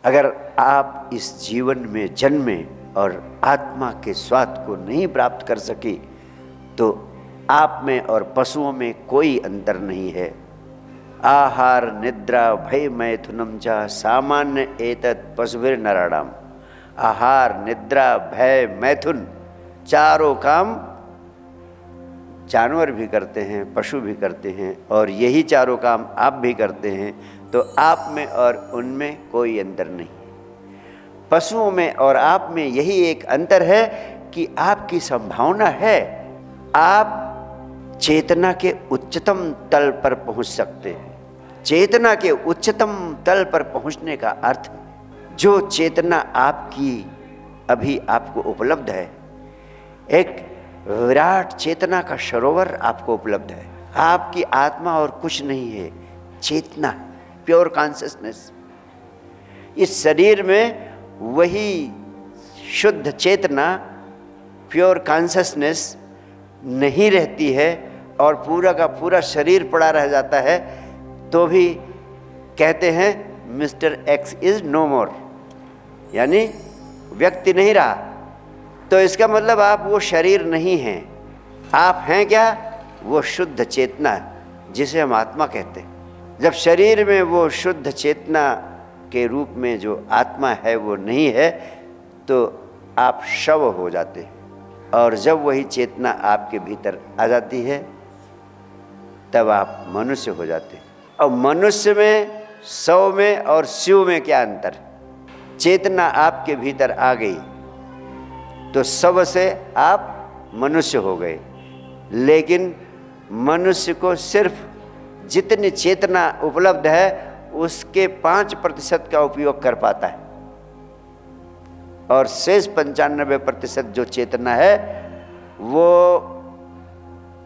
अगर आप इस जीवन में जन्मे और आत्मा के स्वाद को नहीं प्राप्त कर सके तो आप में और पशुओं में कोई अंतर नहीं है। आहार निद्रा भय मैथुनम च सामान्य एतत् पशुभिर नराणाम। आहार निद्रा भय मैथुन चारों काम जानवर भी करते हैं, पशु भी करते हैं, और यही चारों काम आप भी करते हैं। तो आप में और उनमें कोई अंतर नहीं। पशुओं में और आप में यही एक अंतर है कि आपकी संभावना है, आप चेतना के उच्चतम तल पर पहुंच सकते हैं। चेतना के उच्चतम तल पर पहुंचने का अर्थ, जो चेतना आपकी अभी आपको उपलब्ध है, एक विराट चेतना का सरोवर आपको उपलब्ध है। आपकी आत्मा और कुछ नहीं है, चेतना, प्योर कॉन्शियसनेस। इस शरीर में वही शुद्ध चेतना, प्योर कॉन्शियसनेस नहीं रहती है और पूरा का पूरा शरीर पड़ा रह जाता है, तो भी कहते हैं मिस्टर एक्स इज नो मोर, यानी व्यक्ति नहीं रहा। तो इसका मतलब आप वो शरीर नहीं हैं। आप हैं क्या? वो शुद्ध चेतना, जिसे हम आत्मा कहते हैं। जब शरीर में वो शुद्ध चेतना के रूप में जो आत्मा है वो नहीं है, तो आप शव हो जाते हैं। और जब वही चेतना आपके भीतर आ जाती है, तब आप मनुष्य हो जाते हैं। और मनुष्य में, शव में और शिव में क्या अंतर? चेतना आपके भीतर आ गई तो शव से आप मनुष्य हो गए। लेकिन मनुष्य को सिर्फ जितनी चेतना उपलब्ध है उसके 5% का उपयोग कर पाता है, और शेष 95% जो चेतना है वो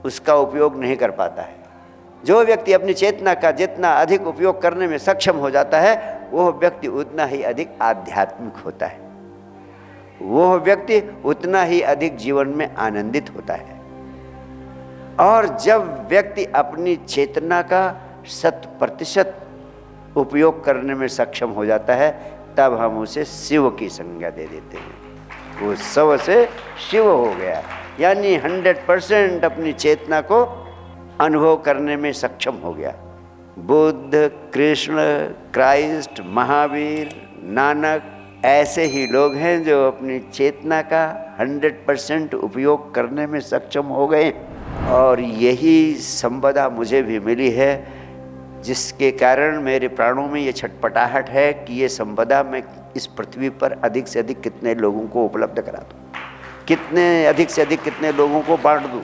उसका उपयोग नहीं कर पाता है। जो व्यक्ति अपनी चेतना का जितना अधिक उपयोग करने में सक्षम हो जाता है, वह व्यक्ति उतना ही अधिक आध्यात्मिक होता है, वह व्यक्ति उतना ही अधिक जीवन में आनंदित होता है। और जब व्यक्ति अपनी चेतना का 100% उपयोग करने में सक्षम हो जाता है, तब हम उसे शिव की संज्ञा दे देते हैं। वो शव से शिव हो गया, यानी 100% अपनी चेतना को अनुभव करने में सक्षम हो गया। बुद्ध, कृष्ण, क्राइस्ट, महावीर, नानक ऐसे ही लोग हैं जो अपनी चेतना का 100% उपयोग करने में सक्षम हो गए। और यही संपदा मुझे भी मिली है, जिसके कारण मेरे प्राणों में ये छटपटाहट है कि ये संपदा मैं इस पृथ्वी पर अधिक से अधिक कितने लोगों को उपलब्ध करा दूँ, कितने अधिक से अधिक कितने लोगों को बांट दूँ।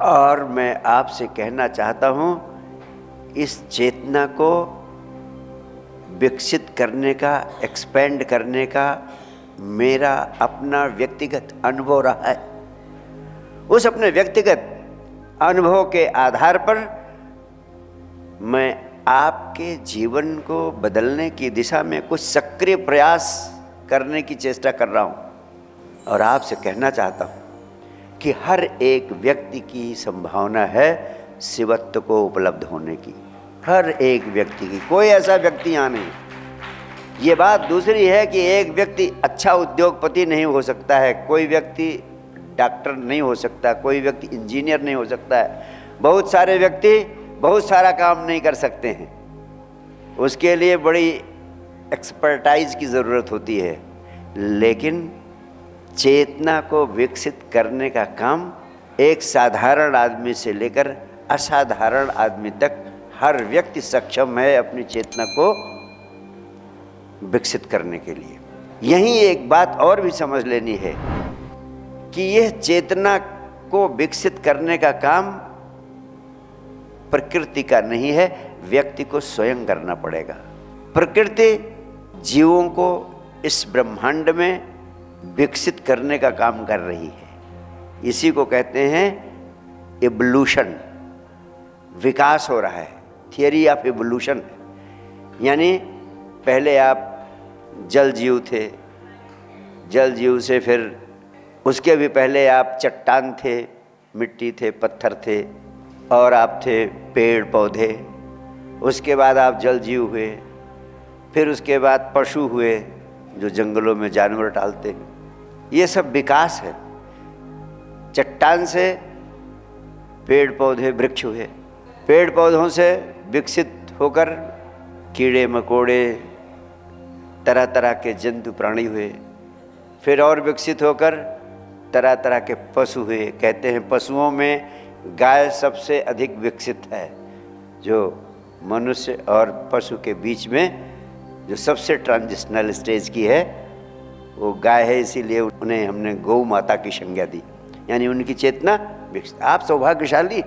और मैं आपसे कहना चाहता हूँ, इस चेतना को विकसित करने का, एक्सपेंड करने का मेरा अपना व्यक्तिगत अनुभव रहा है। उस अपने व्यक्तिगत अनुभव के आधार पर मैं आपके जीवन को बदलने की दिशा में कुछ सक्रिय प्रयास करने की चेष्टा कर रहा हूँ। और आपसे कहना चाहता हूँ कि हर एक व्यक्ति की संभावना है शिवत्व को उपलब्ध होने की, हर एक व्यक्ति की। कोई ऐसा व्यक्ति यहाँ नहीं। ये बात दूसरी है कि एक व्यक्ति अच्छा उद्योगपति नहीं हो सकता है, कोई व्यक्ति डॉक्टर नहीं हो सकता, कोई व्यक्ति इंजीनियर नहीं हो सकता है, बहुत सारे व्यक्ति बहुत सारा काम नहीं कर सकते हैं। उसके लिए बड़ी एक्सपर्टाइज की ज़रूरत होती है। लेकिन चेतना को विकसित करने का काम एक साधारण आदमी से लेकर असाधारण आदमी तक हर व्यक्ति सक्षम है अपनी चेतना को विकसित करने के लिए। यही एक बात और भी समझ लेनी है कि यह चेतना को विकसित करने का काम प्रकृति का नहीं है, व्यक्ति को स्वयं करना पड़ेगा। प्रकृति जीवों को इस ब्रह्मांड में विकसित करने का काम कर रही है। इसी को कहते हैं इवोल्यूशन, विकास हो रहा है, थियरी ऑफ इवोल्यूशन। यानी पहले आप जल जीव थे, जल जीव से फिर उसके भी पहले आप चट्टान थे, मिट्टी थे, पत्थर थे, और आप थे पेड़ पौधे। उसके बाद आप जल जीव हुए, फिर उसके बाद पशु हुए जो जंगलों में जानवर टालते हैं। ये सब विकास है। चट्टान से पेड़ पौधे वृक्ष हुए, पेड़ पौधों से विकसित होकर कीड़े मकोड़े तरह तरह के जंतु प्राणी हुए, फिर और विकसित होकर तरह तरह के पशु हुए। कहते हैं पशुओं में गाय सबसे अधिक विकसित है, जो मनुष्य और पशु के बीच में जो सबसे ट्रांजिशनल स्टेज की है वो गाय है, इसीलिए उन्हें हमने गौ माता की संज्ञा दी, यानी उनकी चेतना विकसित। आप सौभाग्यशाली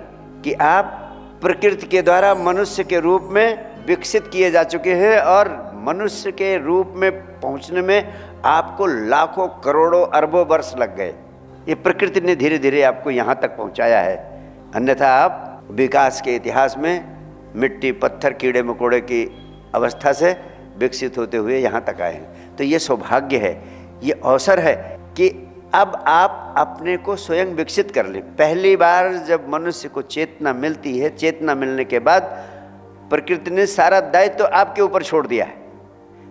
कि आप प्रकृति के द्वारा मनुष्य के रूप में विकसित किए जा चुके हैं, और मनुष्य के रूप में पहुंचने में आपको लाखों करोड़ों अरबों वर्ष लग गए। ये प्रकृति ने धीरे धीरे आपको यहाँ तक पहुँचाया है, अन्यथा आप विकास के इतिहास में मिट्टी पत्थर कीड़े मकोड़े की अवस्था से विकसित होते हुए यहाँ तक आए हैं। तो ये सौभाग्य है, ये अवसर है कि अब आप अपने को स्वयं विकसित कर लें। पहली बार जब मनुष्य को चेतना मिलती है, चेतना मिलने के बाद प्रकृति ने सारा दायित्व आपके ऊपर छोड़ दिया है।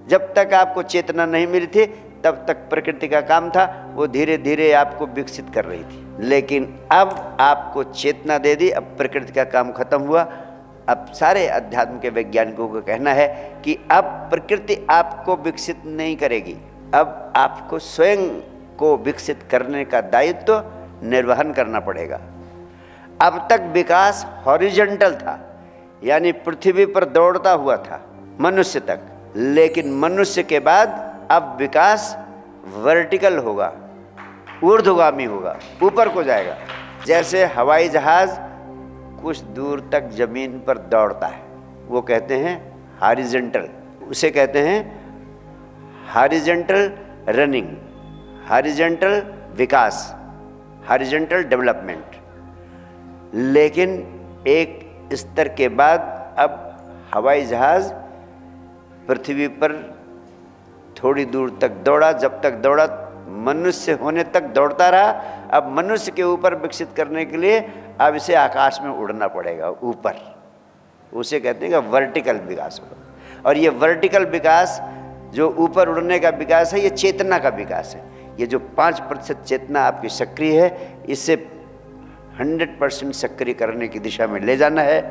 जब तक आपको चेतना नहीं मिली थी तब तक प्रकृति का काम था, वो धीरे धीरे आपको विकसित कर रही थी। लेकिन अब आपको चेतना दे दी, अब प्रकृति का काम खत्म हुआ। अब सारे अध्यात्म के वैज्ञानिकों का कहना है कि अब प्रकृति आपको विकसित नहीं करेगी, अब आपको स्वयं को विकसित करने का दायित्व निर्वहन करना पड़ेगा। अब तक विकास हॉरिजॉन्टल था, यानी पृथ्वी पर दौड़ता हुआ था मनुष्य तक, लेकिन मनुष्य के बाद अब विकास वर्टिकल होगा, ऊर्ध्वगामी होगा, ऊपर को जाएगा। जैसे हवाई जहाज कुछ दूर तक जमीन पर दौड़ता है, वो कहते हैं हॉरिजॉन्टल, उसे कहते हैं हॉरिजॉन्टल रनिंग, हॉरिजॉन्टल विकास, हॉरिजॉन्टल डेवलपमेंट। लेकिन एक स्तर के बाद अब हवाई जहाज पृथ्वी पर थोड़ी दूर तक दौड़ा, जब तक दौड़ा मनुष्य होने तक दौड़ता रहा। अब मनुष्य के ऊपर विकसित करने के लिए अब इसे आकाश में उड़ना पड़ेगा ऊपर, उसे कहते हैं कि वर्टिकल विकास होगा। और ये वर्टिकल विकास जो ऊपर उड़ने का विकास है, ये चेतना का विकास है। ये जो 5% चेतना आपकी सक्रिय है, इसे 100% सक्रिय करने की दिशा में ले जाना है,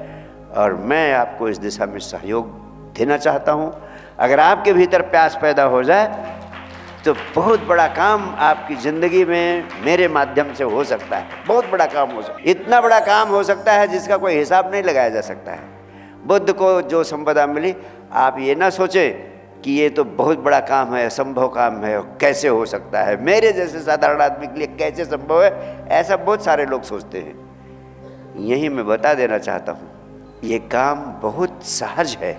और मैं आपको इस दिशा में सहयोग देना चाहता हूँ। अगर आपके भीतर प्यास पैदा हो जाए तो बहुत बड़ा काम आपकी ज़िंदगी में मेरे माध्यम से हो सकता है, बहुत बड़ा काम हो सकता है। इतना बड़ा काम हो सकता है जिसका कोई हिसाब नहीं लगाया जा सकता है। बुद्ध को जो संपदा मिली, आप ये ना सोचें कि ये तो बहुत बड़ा काम है, असंभव काम है, कैसे हो सकता है, मेरे जैसे साधारण आदमी के लिए कैसे संभव है, ऐसा बहुत सारे लोग सोचते हैं। यही मैं बता देना चाहता हूँ, ये काम बहुत सहज है,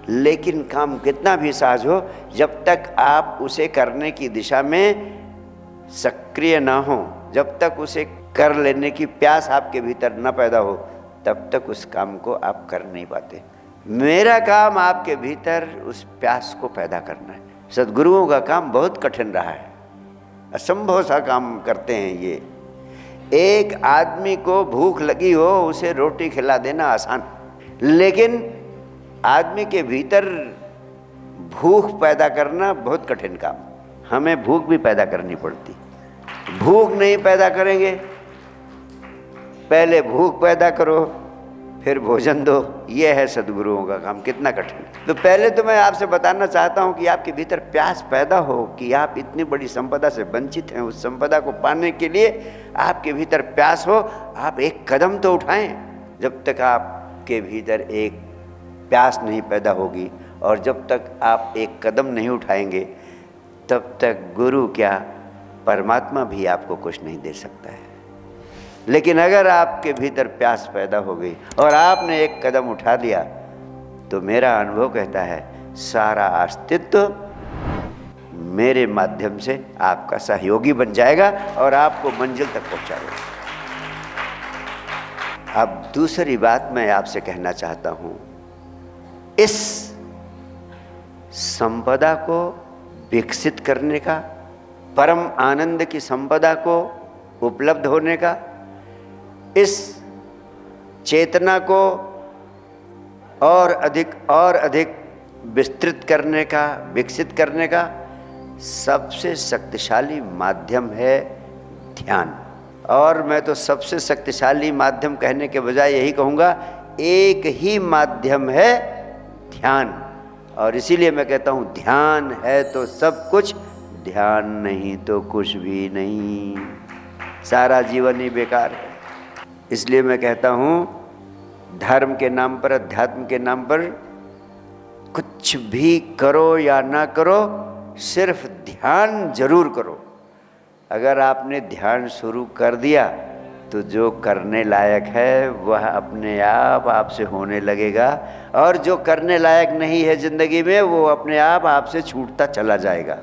लेकिन काम कितना भी सहज हो, जब तक आप उसे करने की दिशा में सक्रिय ना हो, जब तक उसे कर लेने की प्यास आपके भीतर न पैदा हो, तब तक उस काम को आप कर नहीं पाते। मेरा काम आपके भीतर उस प्यास को पैदा करना है। सद्गुरुओं का काम बहुत कठिन रहा है, असंभव सा काम करते हैं ये। एक आदमी को भूख लगी हो, उसे रोटी खिला देना आसान, लेकिन आदमी के भीतर भूख पैदा करना बहुत कठिन काम। हमें भूख भी पैदा करनी पड़ती। भूख नहीं पैदा करेंगे, पहले भूख पैदा करो फिर भोजन दो, ये है सद्गुरुओं का काम। कितना कठिन। तो पहले तो मैं आपसे बताना चाहता हूँ कि आपके भीतर प्यास पैदा हो कि आप इतनी बड़ी संपदा से वंचित हैं, उस संपदा को पाने के लिए आपके भीतर प्यास हो, आप एक कदम तो उठाएं। जब तक आपके भीतर एक प्यास नहीं पैदा होगी और जब तक आप एक कदम नहीं उठाएंगे, तब तक गुरु क्या परमात्मा भी आपको कुछ नहीं दे सकता है। लेकिन अगर आपके भीतर प्यास पैदा हो गई और आपने एक कदम उठा लिया, तो मेरा अनुभव कहता है सारा अस्तित्व मेरे माध्यम से आपका सहयोगी बन जाएगा और आपको मंजिल तक पहुंचाएगा। अब दूसरी बात मैं आपसे कहना चाहता हूं, इस संपदा को विकसित करने का, परम आनंद की संपदा को उपलब्ध होने का, इस चेतना को और अधिक विस्तृत करने का, विकसित करने का सबसे शक्तिशाली माध्यम है ध्यान। और मैं तो सबसे शक्तिशाली माध्यम कहने के बजाय यही कहूँगा, एक ही माध्यम है ध्यान। और इसीलिए मैं कहता हूँ ध्यान है तो सब कुछ, ध्यान नहीं तो कुछ भी नहीं, सारा जीवन ही बेकार है। इसलिए मैं कहता हूँ धर्म के नाम पर, अध्यात्म के नाम पर कुछ भी करो या ना करो, सिर्फ ध्यान जरूर करो। अगर आपने ध्यान शुरू कर दिया तो जो करने लायक है वह अपने आप आपसे होने लगेगा, और जो करने लायक नहीं है ज़िंदगी में वो अपने आप आपसे छूटता चला जाएगा।